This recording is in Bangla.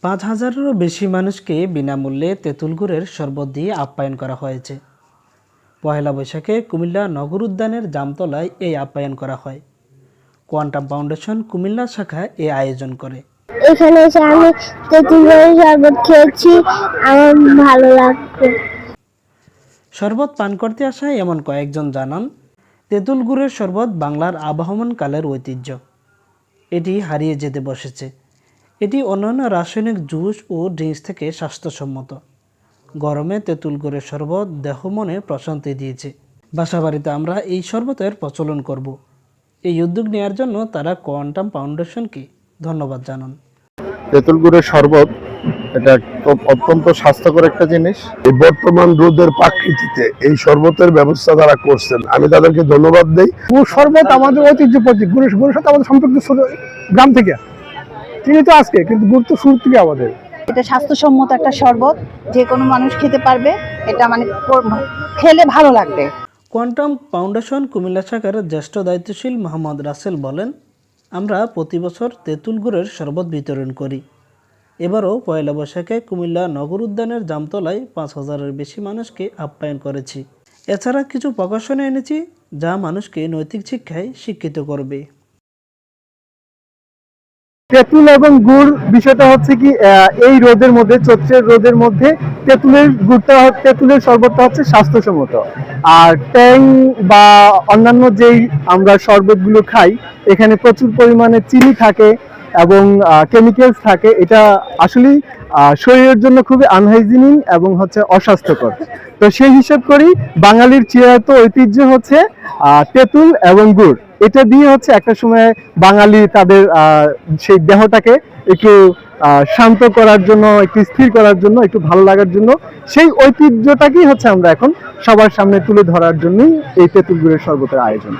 ৫,০০০-এরও বেশি মানুষকে বিনামূল্যে তেঁতুল গুড়ের শরবত দিয়ে আপ্যায়ন করা হয়েছে। পহেলা বৈশাখে কুমিল্লা নগর উদ্যানের জামতলায় এই আপ্যায়ন করা হয়। কোয়ান্টাম ফাউন্ডেশন কুমিল্লা শাখা এই আয়োজন করে। এখানে এসে আমি তেঁতুল গুড়ের শরবত খেয়েছি, আমার ভালো লাগছে। শরবত পান করতে আসা এমন কয়েকজন জানান, তেঁতুল গুড়ের শরবত বাংলার আবহমান কালের ঐতিহ্য। এটি হারিয়ে যেতে বসেছে। এটি অন্যান্য রাসায়নিক জুস ও ড্রিঙ্কস থেকে স্বাস্থ্যসম্মত। গরমে তেঁতুল গুড়ের শরবত দেহ মনে প্রশান্তি দিয়েছে। বাসাবাড়িতে আমরা এই শরবতের প্রচলন করব। এই উদ্যোগ নেওয়ার জন্য তারা কোয়ান্টাম ফাউন্ডেশনকে ধন্যবাদ জানান। তেঁতুল গুড়ের শরবত এটা অত্যন্ত স্বাস্থ্যকর একটা জিনিস। এই বর্তমান রোদের প্রাকৃতিতে এই শরবতের ব্যবস্থা তারা করছেন, আমি তাদেরকে ধন্যবাদ দেই। গুড় শরবত আমাদের ঐতিহ্য প্রতীক। গুড়ের সাথে আমাদের সম্পর্ক গ্রাম থেকে, চিনি তো আজকে, কিন্তু গুড় তো শুরু থেকে আমাদের। এটা স্বাস্থ্যসম্মত একটা শরবত, যে কোনো মানুষ খেতে পারবে। এটা মানে খেলে ভালো লাগবে। কোয়ান্টাম ফাউন্ডেশন কুমিল্লা শাখার জ্যেষ্ঠ দায়িত্বশীল মোহাম্মদ রাসেল বলেন, আমরা প্রতি বছর তেঁতুল গুড়ের শরবত বিতরণ করি। এবারও পয়লা বৈশাখে কুমিল্লা নগর উদ্যানের জামতলায় ৫,০০০-এর বেশি মানুষকে আপ্যায়ন করেছি। এছাড়া কিছু প্রকাশনা এনেছি যা মানুষকে নৈতিক শিক্ষায় শিক্ষিত করবে। তেঁতুল এবং গুড় বিষয়টা হচ্ছে কি, এই রোদের মধ্যে, চৈত্রের রোদের মধ্যে তেঁতুলের শরবতটা হচ্ছে স্বাস্থ্যসম্মত। আর ট্যাং বা অন্যান্য যেই আমরা শরবতগুলো খাই, এখানে প্রচুর পরিমাণে চিনি থাকে এবং কেমিক্যালস থাকে। এটা আসলে শরীরের জন্য খুবই আনহাইজিনিক এবং হচ্ছে অস্বাস্থ্যকর। তো সেই হিসাব করি বাঙালির চিরায়ত ঐতিহ্য হচ্ছে তেঁতুল এবং গুড়। এটা দিয়ে হচ্ছে একটা সময় বাঙালি তাদের সেই দেহটাকে একটু শান্ত করার জন্য, একটু স্থির করার জন্য, একটু ভালো লাগার জন্য, সেই ঐতিহ্যটাকেই হচ্ছে আমরা এখন সবার সামনে তুলে ধরার জন্যই এই তেঁতুল গুড়ের শরবতের আয়োজন।